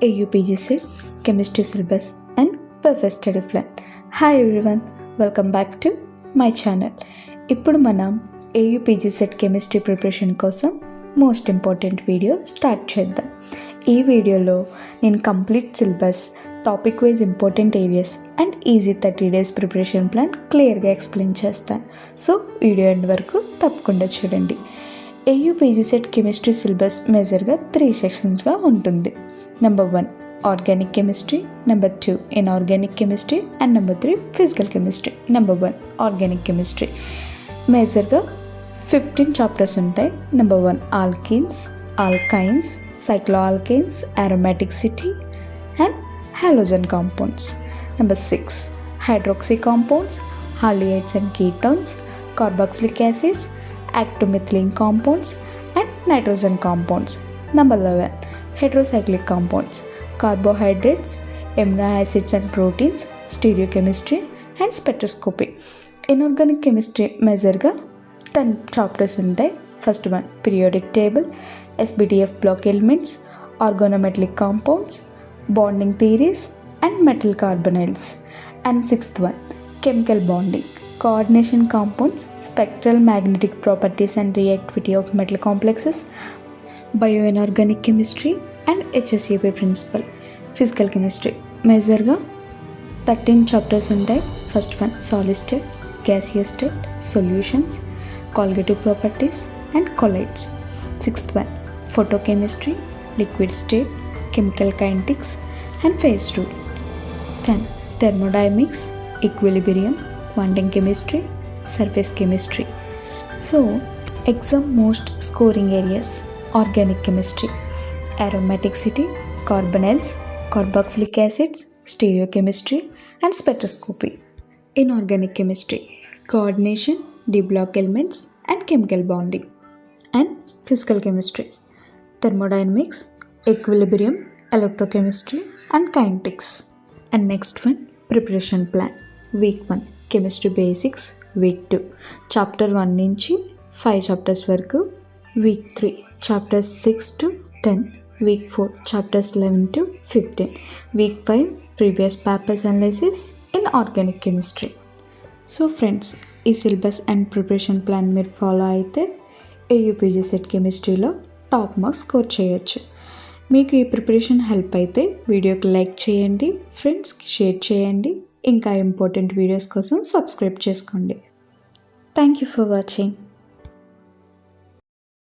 AUPGC Chemistry Syllabus and Perfect Study Plan. Hi everyone, welcome back to my channel. ఇప్పుడు మనం AUPGC chemistry preparation కోసం most important video start చేద్దాం. ఈ వీడియోలో నేను complete syllabus, topic wise important areas and easy 30 days preparation plan క్లియర్గా explain చేస్తాను. So video end వరకు తప్పకుండా చూడండి. AUPGC కెమిస్ట్రీ సిలబస్ మేజర్గా 3 సెక్షన్స్గా ఉంటుంది. Number 1 organic chemistry, number 2 inorganic chemistry and number 3 physical chemistry. Number 1 organic chemistry మేజర్గా 15 chapters ఉంటాయి. Number 1 alkenes, alkynes, cycloalkanes, aromaticity and halogen compounds. Number 6 hydroxy compounds, haldehydes and ketones, carboxylic acids, actomethylene compounds and nitrogen compounds. Number 11 heterocyclic compounds, carbohydrates, amino acids and proteins, stereochemistry and spectroscopy. Inorganic chemistry measure 10 chapters ఉంటాయి. First one periodic table, SBDF block elements, organometallic compounds, bonding theories and metal carbonyls. And sixth one chemical bonding, coordination compounds, spectral magnetic properties and reactivity of metal complexes, bioinorganic chemistry and HACCP principle. Physical chemistry మేజర్గా 13 chapters ఉంటాయి. First one solid state, gaseous state, solutions, colligative properties and colloids. Sixth one photochemistry, liquid state, chemical kinetics and phase rule. 10 thermodynamics, equilibrium, quantum chemistry, surface chemistry. So exam most scoring areas: organic chemistry, aromaticity, carbonyls, carboxylic acids, stereochemistry and spectroscopy. Inorganic chemistry, coordination, D block elements and chemical bonding. And physical chemistry, thermodynamics, equilibrium, electrochemistry and kinetics. And next one preparation plan. Week 1 chemistry basics, week 2 chapter 1 నుంచి 5 chapters వరకు, week 3 chapters 6 to 10, week 4 chapters 11 to 15, week 5 previous papers analysis in organic chemistry. So friends, ఈ syllabus and preparation plan మీరు follow అయితే AUPGC కెమిస్ట్రీలో top marks score చేయొచ్చు. మీకు ఈ preparation help అయితే వీడియోకి లైక్ చేయండి, ఫ్రెండ్స్కి షేర్ చేయండి, ఇంకా ఇంపార్టెంట్ వీడియోస్ కోసం సబ్స్క్రైబ్ చేసుకోండి. Thank you for watching.